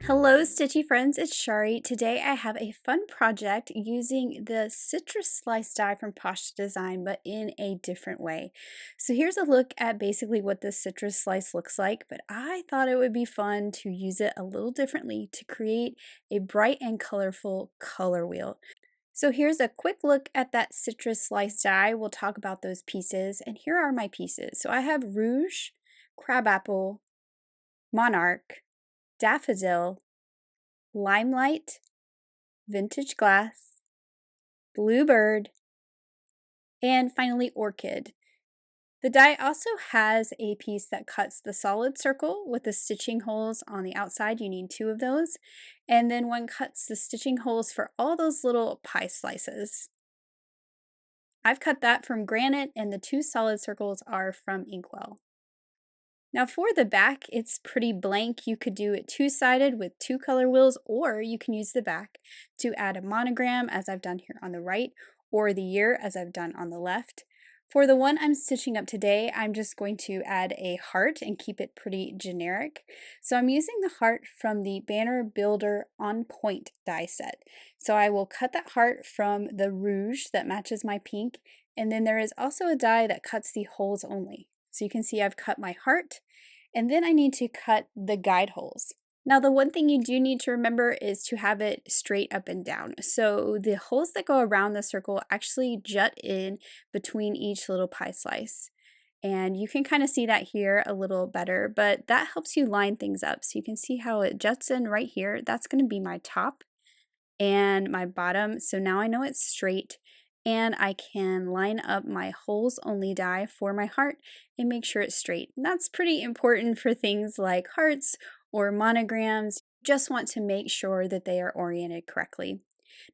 Hello, Stitchy friends, it's Chari. Today I have a fun project using the citrus slice die from Poshta Design, but in a different way. So here's a look at basically what the citrus slice looks like, but I thought it would be fun to use it a little differently to create a bright and colorful color wheel. So here's a quick look at that citrus slice die. We'll talk about those pieces, and here are my pieces. So I have rouge, crabapple, monarch, daffodil, limelight, vintage glass, bluebird, and finally orchid. The die also has a piece that cuts the solid circle with the stitching holes on the outside. You need two of those. And then one cuts the stitching holes for all those little pie slices. I've cut that from granite and the two solid circles are from inkwell. Now for the back, it's pretty blank. You could do it two-sided with two color wheels, or you can use the back to add a monogram as I've done here on the right, or the year as I've done on the left. For the one I'm stitching up today, I'm just going to add a heart and keep it pretty generic. So I'm using the heart from the Banner Builder On Point die set. So I will cut that heart from the rouge that matches my pink, and then there is also a die that cuts the holes only. So you can see I've cut my heart, and then I need to cut the guide holes. Now the one thing you do need to remember is to have it straight up and down. So the holes that go around the circle actually jut in between each little pie slice. And you can kind of see that here a little better, but that helps you line things up. So you can see how it juts in right here. That's going to be my top and my bottom. So now I know it's straight and I can line up my holes only die for my heart and make sure it's straight. And that's pretty important for things like hearts or monograms. Just want to make sure that they are oriented correctly.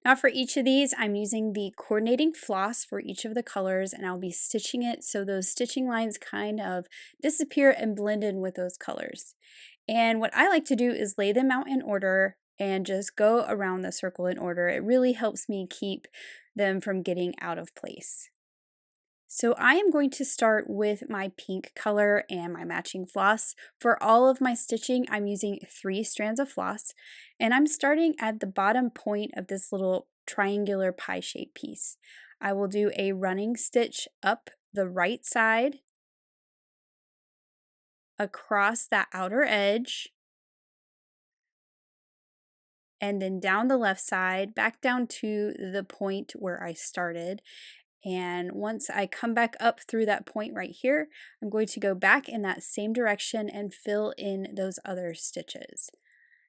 Now for each of these, I'm using the coordinating floss for each of the colors and I'll be stitching it so those stitching lines kind of disappear and blend in with those colors. And what I like to do is lay them out in order and just go around the circle in order. It really helps me keep them from getting out of place. So I am going to start with my pink color and my matching floss. For all of my stitching, I'm using 3 strands of floss, and I'm starting at the bottom point of this little triangular pie-shaped piece. I will do a running stitch up the right side, across that outer edge, and then down the left side, back down to the point where I started. And once I come back up through that point right here, I'm going to go back in that same direction and fill in those other stitches.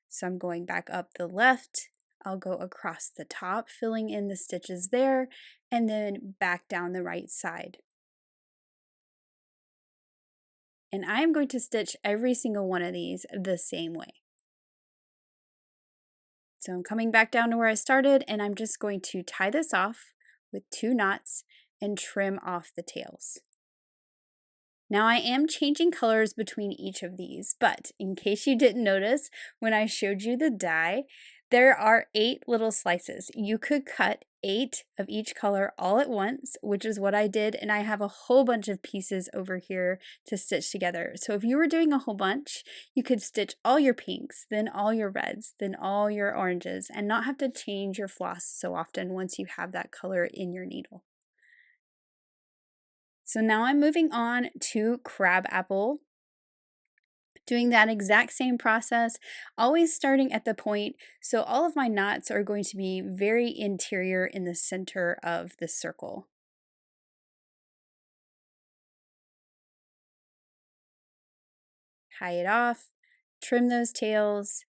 So I'm going back up the left, I'll go across the top, filling in the stitches there, and then back down the right side. And I am going to stitch every single one of these the same way. So I'm coming back down to where I started, and I'm just going to tie this off with 2 knots and trim off the tails. Now I am changing colors between each of these, but in case you didn't notice, when I showed you the die, there are 8 little slices. You could cut 8 of each color all at once, which is what I did, and I have a whole bunch of pieces over here to stitch together. So if you were doing a whole bunch, you could stitch all your pinks, then all your reds, then all your oranges, and not have to change your floss so often once you have that color in your needle. So now I'm moving on to crabapple, doing that exact same process, always starting at the point. So all of my knots are going to be very interior in the center of the circle. Tie it off, trim those tails.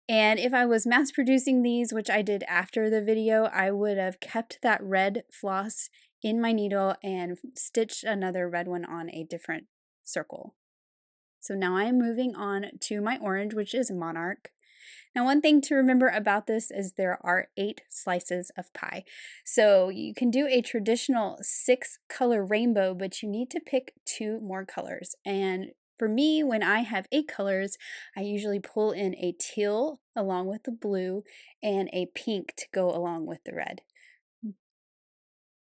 And if I was mass producing these, which I did after the video, I would have kept that red floss in my needle and stitched another red one on a different circle. So now I am moving on to my orange, which is monarch. Now, one thing to remember about this is there are 8 slices of pie. So you can do a traditional 6-color rainbow, but you need to pick 2 more colors. And for me, when I have 8 colors, I usually pull in a teal along with the blue and a pink to go along with the red.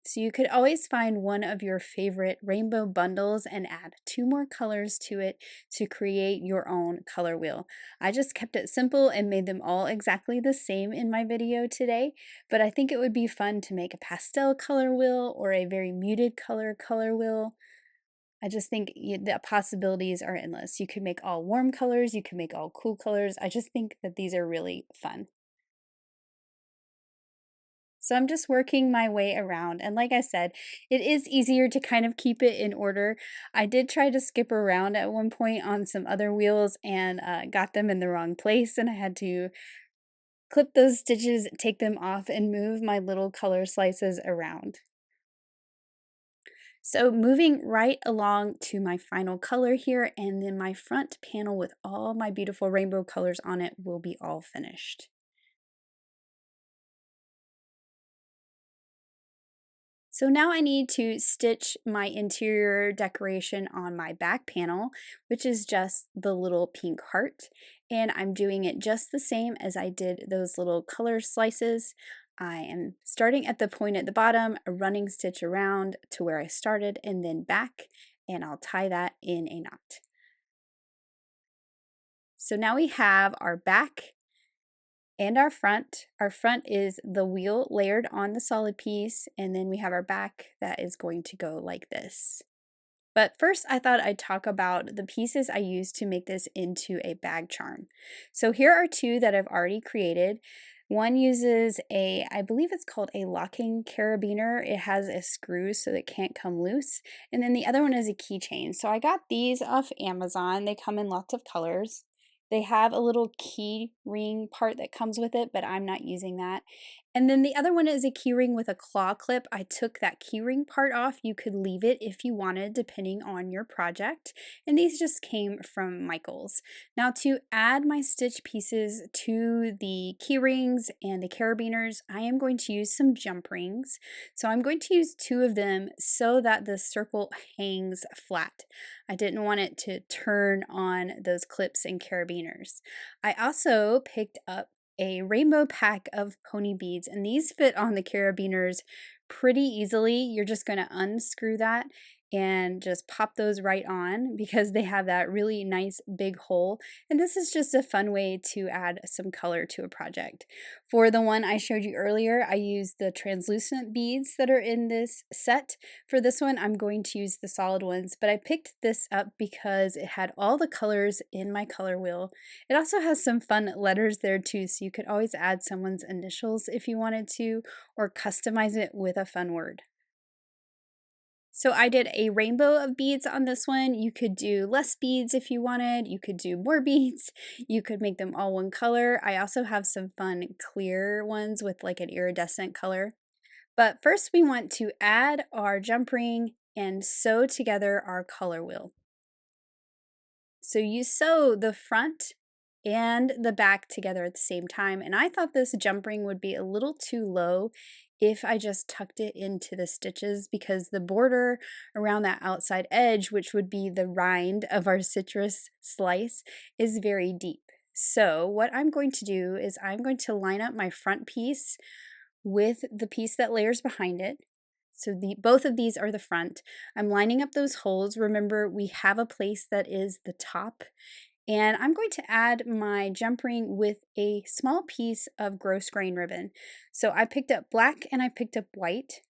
So you could always find one of your favorite rainbow bundles and add two more colors to it to create your own color wheel. I just kept it simple and made them all exactly the same in my video today, but I think it would be fun to make a pastel color wheel or a very muted color wheel. I just think the possibilities are endless. You could make all warm colors, you could make all cool colors. I just think that these are really fun. So I'm just working my way around. And like I said, it is easier to kind of keep it in order. I did try to skip around at one point on some other wheels and got them in the wrong place. And I had to clip those stitches, take them off, and move my little color slices around. So moving right along to my final color here, and then my front panel with all my beautiful rainbow colors on it will be all finished. So now I need to stitch my interior decoration on my back panel, which is just the little pink heart. And I'm doing it just the same as I did those little color slices. I am starting at the point at the bottom, a running stitch around to where I started, and then back, and I'll tie that in a knot. So now we have our back and our front. Our front is the wheel layered on the solid piece, and then we have our back that is going to go like this. But first, I thought I'd talk about the pieces I used to make this into a bag charm. So here are two that I've already created. One uses I believe it's called a locking carabiner. It has a screw so that it can't come loose. And then the other one is a keychain. So I got these off Amazon. They come in lots of colors. They have a little key ring part that comes with it, but I'm not using that. And then the other one is a keyring with a claw clip. I took that keyring part off. You could leave it if you wanted, depending on your project. And these just came from Michaels. Now to add my stitch pieces to the keyrings and the carabiners, I am going to use some jump rings. So I'm going to use two of them so that the circle hangs flat. I didn't want it to turn on those clips and carabiners. I also picked up a rainbow pack of pony beads, and these fit on the carabiners pretty easily. You're just going to unscrew that and just pop those right on because they have that really nice big hole. And this is just a fun way to add some color to a project. For the one I showed you earlier, I used the translucent beads that are in this set. For this one, I'm going to use the solid ones, but I picked this up because it had all the colors in my color wheel. It also has some fun letters there too, so you could always add someone's initials if you wanted to, or customize it with a fun word. So I did a rainbow of beads on this one. You could do less beads if you wanted. You could do more beads. You could make them all one color. I also have some fun clear ones with like an iridescent color. But first we want to add our jump ring and sew together our color wheel. So you sew the front and the back together at the same time. And I thought this jump ring would be a little too low if I just tucked it into the stitches because the border around that outside edge, which would be the rind of our citrus slice, is very deep. So what I'm going to do is I'm going to line up my front piece with the piece that layers behind it. So both of these are the front. I'm lining up those holes. Remember, we have a place that is the top. And I'm going to add my jump ring with a small piece of gross grain ribbon. So I picked up black and I picked up white.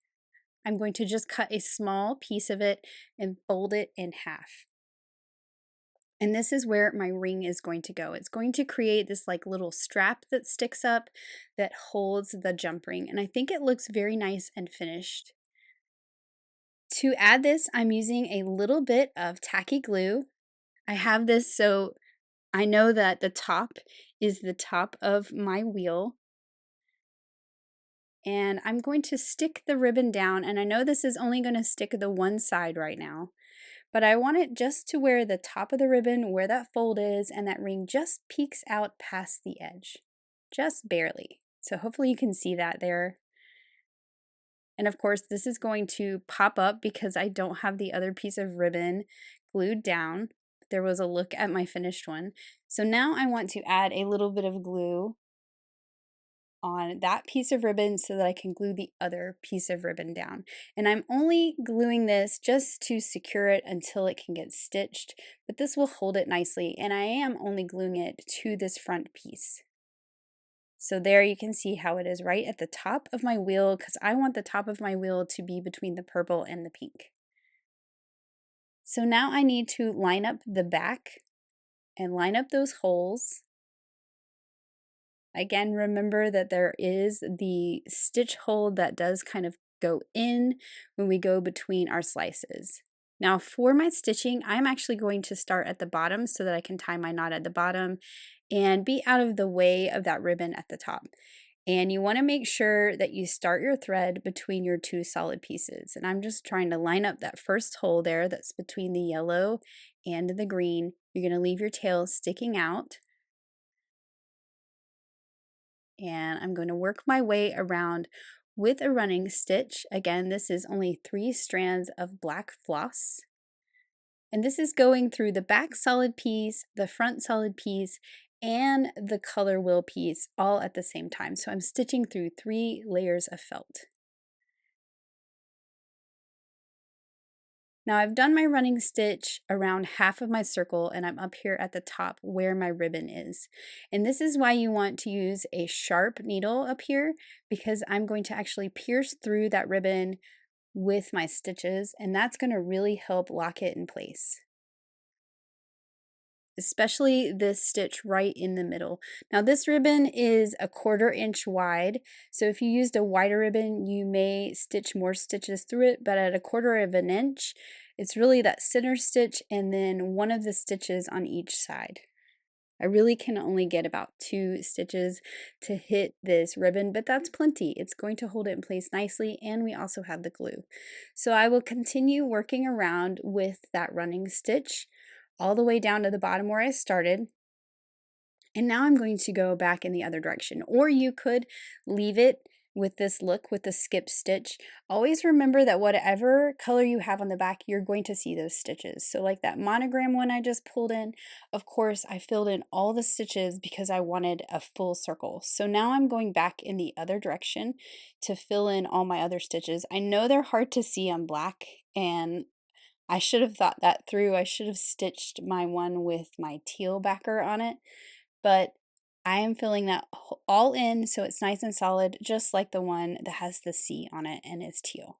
I'm going to just cut a small piece of it and fold it in half. And this is where my ring is going to go. It's going to create this like little strap that sticks up that holds the jump ring. And I think it looks very nice and finished. To add this, I'm using a little bit of tacky glue. I have this so I know that the top is the top of my wheel. And I'm going to stick the ribbon down, and I know this is only going to stick the one side right now, but I want it just to where the top of the ribbon, where that fold is, and that ring just peeks out past the edge, just barely. So hopefully you can see that there. And of course, this is going to pop up because I don't have the other piece of ribbon glued down. There was a look at my finished one. So now I want to add a little bit of glue on that piece of ribbon so that I can glue the other piece of ribbon down. And I'm only gluing this just to secure it until it can get stitched, but this will hold it nicely, and I am only gluing it to this front piece. So there you can see how it is right at the top of my wheel because I want the top of my wheel to be between the purple and the pink. So now I need to line up the back and line up those holes. Again, remember that there is the stitch hole that does kind of go in when we go between our slices. Now for my stitching, I'm actually going to start at the bottom so that I can tie my knot at the bottom and be out of the way of that ribbon at the top. And you want to make sure that you start your thread between your two solid pieces. And I'm just trying to line up that first hole there that's between the yellow and the green. You're going to leave your tail sticking out. And I'm going to work my way around with a running stitch. Again, this is only 3 strands of black floss. And this is going through the back solid piece, the front solid piece, and the color wheel piece all at the same time. So I'm stitching through 3 layers of felt. Now I've done my running stitch around half of my circle and I'm up here at the top where my ribbon is. And this is why you want to use a sharp needle up here because I'm going to actually pierce through that ribbon with my stitches and that's going to really help lock it in place. Especially this stitch right in the middle. Now this ribbon is a 1/4 inch wide, so if you used a wider ribbon you may stitch more stitches through it, but at a 1/4 of an inch it's really that center stitch and then one of the stitches on each side. I really can only get about 2 stitches to hit this ribbon, but that's plenty. It's going to hold it in place nicely and we also have the glue. So I will continue working around with that running stitch all the way down to the bottom where I started. And now I'm going to go back in the other direction, or you could leave it with this look with the skip stitch. Always remember that whatever color you have on the back, you're going to see those stitches. So like that monogram one I just pulled in, of course I filled in all the stitches because I wanted a full circle. So now I'm going back in the other direction to fill in all my other stitches. I know they're hard to see on black and I should have thought that through. I should have stitched my one with my teal backer on it, but I am filling that all in so it's nice and solid, just like the one that has the C on it and is teal.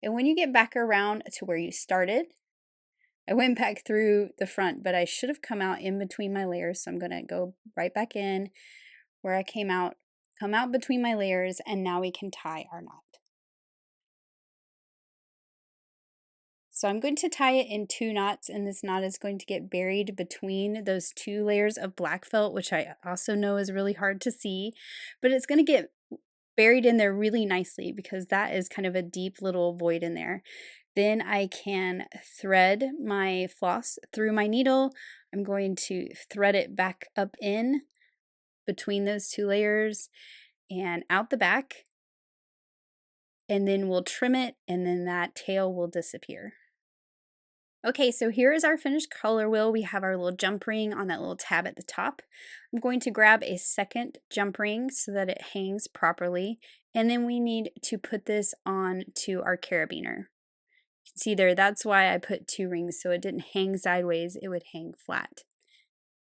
And when you get back around to where you started, I went back through the front, but I should have come out in between my layers, so I'm going to go right back in where I came out, come out between my layers, and now we can tie our knot. So I'm going to tie it in 2 knots and this knot is going to get buried between those 2 layers of black felt, which I also know is really hard to see, but it's going to get buried in there really nicely because that is kind of a deep little void in there. Then I can thread my floss through my needle. I'm going to thread it back up in between those 2 layers and out the back, and then we'll trim it and then that tail will disappear. Okay, so here is our finished color wheel. We have our little jump ring on that little tab at the top. I'm going to grab a second jump ring so that it hangs properly. And then we need to put this on to our carabiner. You can see there, that's why I put 2 rings so it didn't hang sideways, it would hang flat.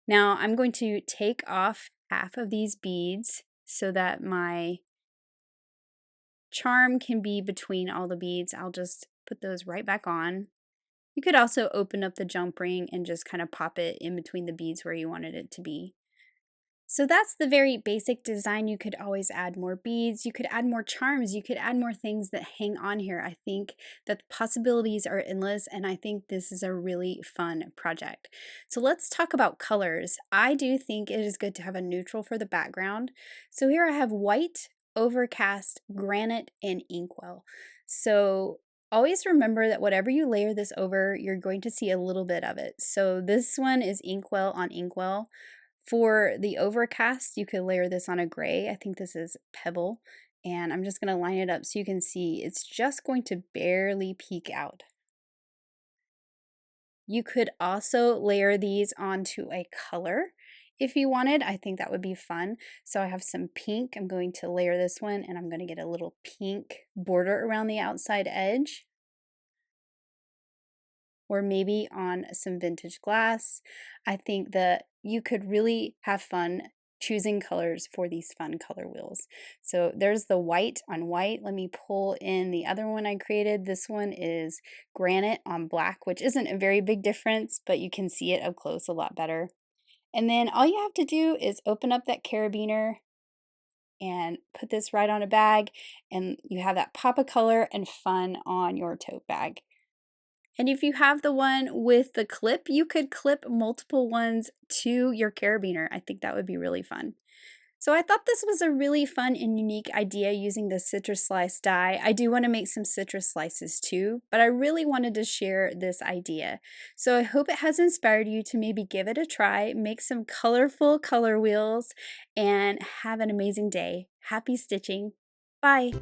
Now I'm going to take off half of these beads so that my charm can be between all the beads. I'll just put those right back on. You could also open up the jump ring and just kind of pop it in between the beads where you wanted it to be. So that's the very basic design. You could always add more beads, you could add more charms, you could add more things that hang on here. I think that the possibilities are endless and I think this is a really fun project. So let's talk about colors. I do think it is good to have a neutral for the background. So here I have white, overcast, granite, and inkwell. So always remember that whatever you layer this over, you're going to see a little bit of it. So this one is inkwell on inkwell. For the overcast, you could layer this on a gray. I think this is pebble. And I'm just going to line it up so you can see it's just going to barely peek out. You could also layer these onto a color. if you wanted. I think that would be fun. So I have some pink. I'm going to layer this one and I'm going to get a little pink border around the outside edge. Or maybe on some vintage glass. I think that you could really have fun choosing colors for these fun color wheels. So there's the white on white. Let me pull in the other one I created. This one is granite on black, which isn't a very big difference, but you can see it up close a lot better. And then all you have to do is open up that carabiner and put this right on a bag, and you have that pop of color and fun on your tote bag. And if you have the one with the clip, you could clip multiple ones to your carabiner. I think that would be really fun. So I thought this was a really fun and unique idea using the citrus slice die. I do want to make some citrus slices too, but I really wanted to share this idea. So I hope it has inspired you to maybe give it a try, make some colorful color wheels, and have an amazing day. Happy stitching. Bye.